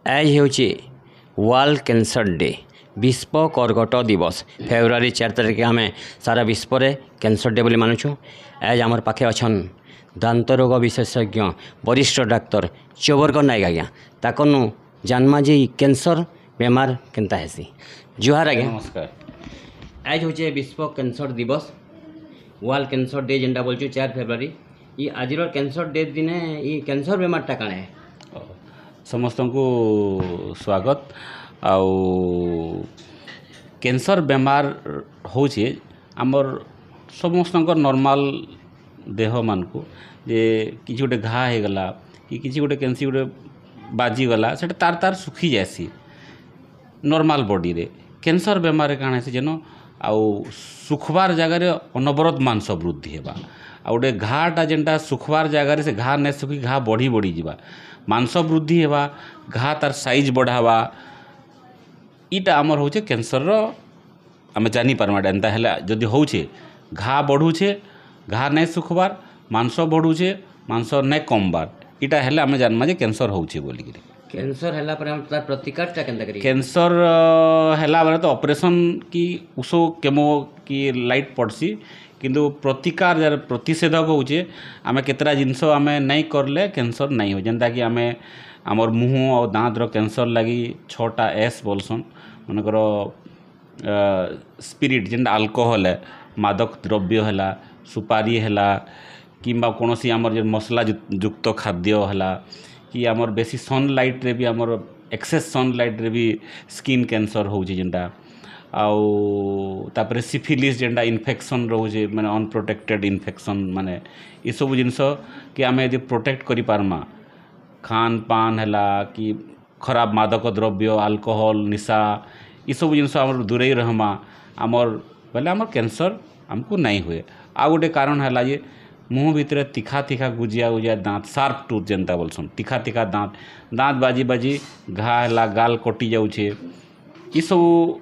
आज ହେଉଛି world cancer day विश्व कर्कट दिवस फेब्रुआरी 4 तारिख आम सारा विश्व में कैंसर डे बोली मानुछू। आज आमर पाखे अच्छन दांत रोग विशेषज्ञ वरिष्ठ डाक्तर चौबरकर नायक आज्ञा ताकनु जानमा जे कैंसर बेमार केनता हेसी। जुहार आज्ञा नमस्कार। आज हूँ विश्व कैंसर दिवस वर्ल्ड कैंसर डे जेनटा बोलचु 4 फेब्रुआरी। ये आज कैंसर डे दिन ये कैंसर बेमारटा काण है समस्त को स्वागत। आउ कैंसर बेमार होचे आमर समस्त नॉर्मल देह मान को जे किसी गोटे घा हो गला कि किसी गोटे कैंसी गोटे बाजीगला से तार तार सुखी जासी नॉर्मल बॉडी रे। कैंसर बेमार काण है जेन आउ सुखबार जगार अनवरत मांस वृद्धि हेबा आ गोटे घाटा जेनटा सुखबार जगार से घा नहीं सुखी घा बढ़ी बढ़ी जावा मांस वृद्धि हेबा घा तार साइज बढ़ावा इटा आमर होचे कैंसर रो आमे जानी पारमा एंता हैला जदि होचे घा बढ़ुचे घा नहीं सुखबार मांस बढ़ुचे मांस नहीं कमबार इटा हैला आमे जानमा जे कैंसर होचे बोली कि कैंसर हैला पर हम तार प्रतिकारटा केनता करी। कैंसर हैला बारे तो ऑपरेशन की उषो केमो की लाइट पड़सी किंतु प्रतिकार जार प्रतिषेधक होचे आमे केतरा जिनस आमे नहीं करले कैंसर नहीं हो। जेनता कि आमे आमर मुँह और दाँत रो कैंसर लगी 6टा एस बोलसन मनकर स्पिरिट जेनटा अल्कोहल है मादक द्रव्य हैला सुपारी हैला किंबा कोनोसी आमर जे मसला युक्त खाद्य हैला कि आमर बेसी सनलाइट रे भी आमर एक्सेस सनलाइट रे भी स्किन कैंसर होचे जेनटा आउ तापर सिफिलिस जेनटा इन्फेक्शन रोचे माने अनप्रोटेक्टेड इन्फेक्शन माने ये सब जिनस कि आमे यदि प्रोटेक्ट करि पारमा खान पान हैला कि खराब मादक द्रव्य अल्कोहल निशा ये सब जिनस आमर दूरे रहमा आमर बोले आमर कैंसर हमको नहीं हुए। आ गोटे कारण हैला जे मुँह भितर तीखा तीखा गुजिया उजिया दाँत सार्प टूथ जेनता बोलसन तीखा तीखा दाँत दाँत बाजी बाजी घा हैला गाल कटि जाउछे ई सब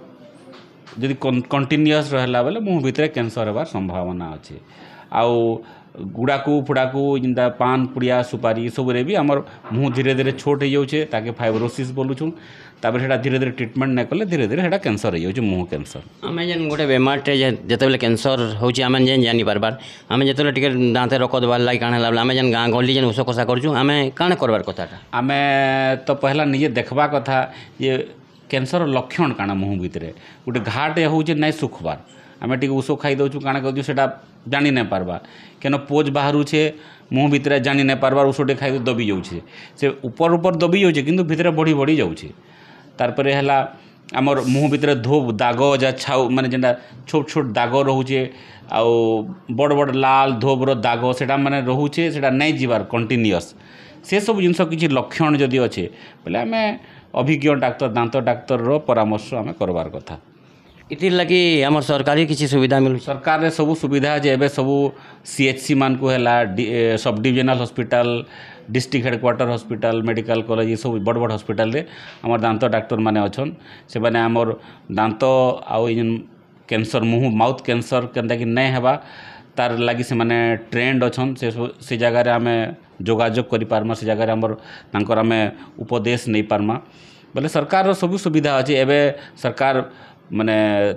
जदि कंटिन्यूअस रहला बेले मुँह भितर कैंसर होबार संभावना अच्छे। आउ गुड़ाकू फुड़ाकू जिनता पान पुड़िया सुपारी सब रे भी आमर मुँह धीरे धीरे छोट हो जाउछे ताके फाइब्रोसिस बोलुछुं तापर सेटा धीरे धीरे ट्रीटमेंट नहीं कले धीरे धीरे सेटा कैंसर हो जाउछे मुँह कैंसर। आमे जेन गोटे बेमारटे जेतेबेले कैंसर होउची आमे जेन जानि पारबार आमे जेतेबेले टिके दाँते रक दबार लागि काण होला आमे जेन गाँ गली जेन उस कसा करछु आमे काण करबार कथाटा आमे तो पहला निजे देखबा कथा ये कैंसर लक्षण काण मुँह भितर गोटे घाटे होउछे नहीं सुखबार आमे टिके उस खाई दउछु काण कहछु सेटा जानी नहीं पारबा केन पोज बाहरुछे मुँह भितर जानी नहीं पारबार उसोटे खाई दबी जाउछे से ऊपर ऊपर दबी जाउछे किंतु भितर बढ़ी बढ़ी जाउछे। तारपरे हैला आमर मुँह भितर धोब दाग जा छाउ माने जेनटा छोट छोट दाग रहुछे आउ बड़ बड़ लाल धोबर दाग सेटा माने रहुछे सेटा नहीं जीवार कंटिन्यूअस से सब जिनस किछि लक्षण जदि अच्छे बोले आमे अभिज्ञ डाक्तर दांत डाक्तर रो परामर्श आमे करबार कथा। इतिर लगी आमर सरकारी किसी सुविधा मिलु सरकार रे सब सुविधा जे एबे सब सीएचसी मान को हैला sub divisional hospital district headquarter hospital medical college ये सब बड़ बड़ हॉस्पिटल रे आमर दांत डाक्तर माने अछन से माने आमर दांत आउ जेन कैंसर मुँह माउथ कैंसर केनता कि नहीं हेबा तार लगी से माने ट्रेंड अछन से जगह रे आमे जोगाजोग करि पारमा से जगह रे आमर तांकर आमे उपदेश नहीं पारमा बोले सरकार रो सब सुविधा अछि। एबे सरकार माने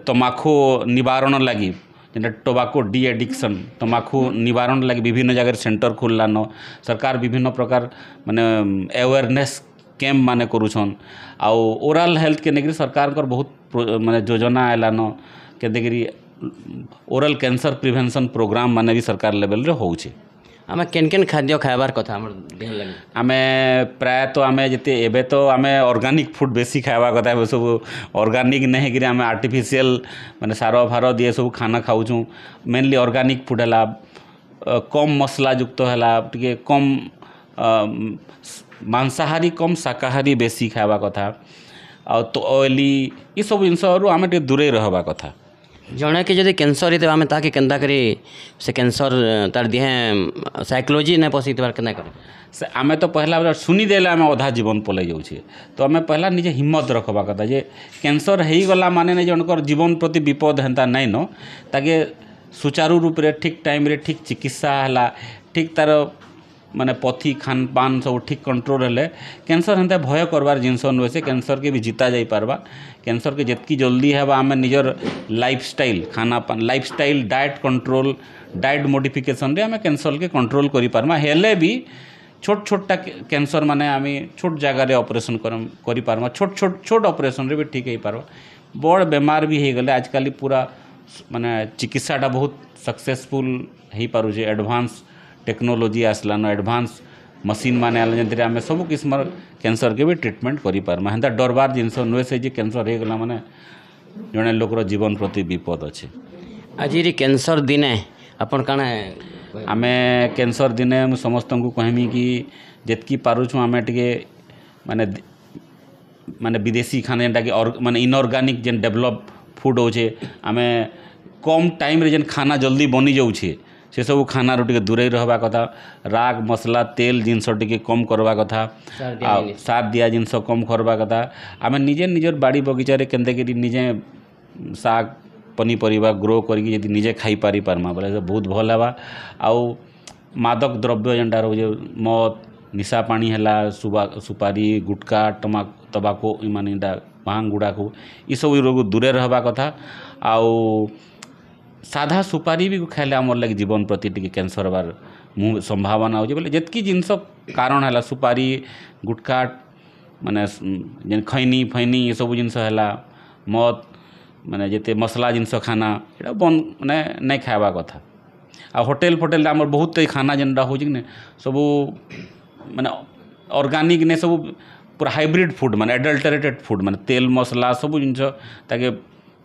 तमाखु निवारण लगी जेनटा टोबाको डी एडिक्शन तमाखु निवारण लगी विभिन्न जगह सेंटर खुललान सरकार विभिन्न प्रकार माने अवेयरनेस कैंप माने करूछन आउ ओरल हेल्थ के नेगरी सरकार कर बहुत माने योजना आलान के ओरल कैंसर प्रिवेंशन प्रोग्राम माने भी सरकार लेवल रे होउछे। आमे केन केन खाद्य खाइबार कथा हमर देह लागि आमे प्राय तो आमे जते एबे तो आमे ऑर्गेनिक फूड बेसी खाइबा कथा एबे सब ऑर्गेनिक नहीं कि आमे आर्टिफिशियल माने सार फार दिए सब खाना खाउछु मेनली ऑर्गेनिक फूड हला कम मसला युक्त हला टिके कम मांसाहारी कम शाकाहारी बेसी खाइबा कथा आ तो ऑयली ये सब जिनस आमे टिके दूरे रहबा कथा। जड़े कि जब कैंसर होते आम ताकि केन्ता करी से कैंसर तार दिहे साइकोलॉजी नहीं पसी केना कर से आमे तो पहला बार सुनी देले आमे अधा जीवन पलै जाउछे तो आमे पहला निजे हिम्मत रखबा कथा जे कैंसर हेई गला माने नहीं जनकर जीवन प्रति विपद हेंता नहीं न ताके सुचारू रूप रे ठीक टाइम रे ठीक चिकित्सा हला ठीक तार माने पथी खान पान सब ठीक कंट्रोल हेले कैंसर हेन्ता भय करवार जिनस नुहे से कैंसर के भी जीता जाई पारबा। कैंसर के जितकी जल्दी है आम निजर लाइफस्टाइल खाना पान lifestyle diet control diet modification रे आम कैंसर के कंट्रोल करि पारमा। हेले भी छोट छोटा कैंसर माने आम छोट जगह ऑपरेशन करि पारमा। छोट छोट छोट ऑपरेशन रे भी ठीक हो पारबा। बड़ बेमार भी हो गले आजकल पूरा माने चिकित्साटा बहुत सक्सेसफुल हो पारुछे। Advance technology Aslan advance machine माने आला जंतरे आमे सब किस्म कैंसर के भी ट्रीटमेंट करि पारमा। हेन्ता डरबार जिनस नुहे से जे कैंसर हो गला माने जने लोकर जीवन प्रति विपद अच्छे। आज कैंसर दिने अपन काना आमे कैंसर दिने मु समस्त को कहमी कि जेतकी पारुछु आमे टिके माने माने विदेशी खाना जेनटा कि माने इनऑर्गेनिक जेन डेवलप फूड होचे आमे कम टाइम रे जेन खाना जल्दी बनी जाउछे से सब खाना रो टिके दूरे रहबा कथा। राग मसला तेल जिनस टिके कम करबा कथा। सार दिया जिनस कम करबा कथा। आमे निजे निजर बाड़ी बगीचा रे केनते कि निजे साग पनीपरिबा ग्रो करके यदि निजे खाई पारि पारमा बोले बहुत भल हेबा। आउ मादक द्रव्य जेनटा रोजे मद निशा पानी हैला सुपारी गुटका तबाको माने भांग गुड़ा को ये सब रोग दूरे रहबा कथा। आउ साधा सुपारी भी खाइले आमर लगे जीवन प्रति टिके कैंसर हबार मुँह संभावना हो बोले जितकी जिनस कारण है सुपारी गुटखा माने जेन खैनी फैनी ये सब जिनस है मद माने जिते मसला जिनस खाना ये बंद माने नहीं खावा कथा। आ होटेल फोटेल आमर बहुत खाना जेनटा हो सब माने ऑर्गेनिक ने सब पूरा हाइब्रिड फूड माने एडल्टरेटेड फूड माने तेल मसला सब जिनस ताके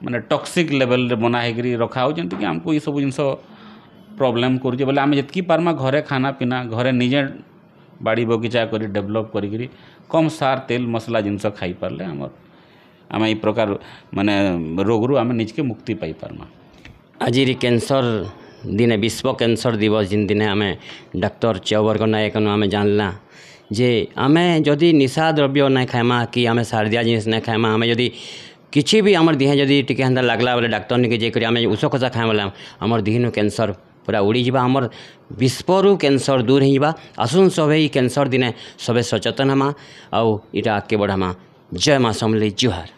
माने टॉक्सिक लेवल रे बना हेकरी रखा हो जंतु कि हमको ये सब जिनस प्रॉब्लम करूचे बोले आमे जितकी पारमा घरे खाना पीना घरे निजे बाड़ी बगीचा करी डेवलप करी कम सार तेल मसला जिनस खाई पारले हमर आमे ई प्रकार माने रोग रु आमे निजके मुक्ति पाई पारमा। आज कैंसर दिने विश्व कैंसर दिवस जिन दिने आमे डॉक्टर चौवर्ग नायक आमे जानला जे आमे जदि निशा द्रव्य नहीं खाइमा कि आमे सार दिया जिनिस नहीं खाइमा आमे जदि किसी भी आमर देह जदि टिके हेन्ता लागला बोले डॉक्टर निके जे करी आमे उस कसा खाए बोले आमर देह कैंसर पूरा उड़ी जावा आमर विश्वरु कैंसर दूर हो जावा। आसुन सभे कैंसर दिने सभे सचेतन हमा आउ इटा आगे बढ़ामा। जय माँ समलेई जुहार।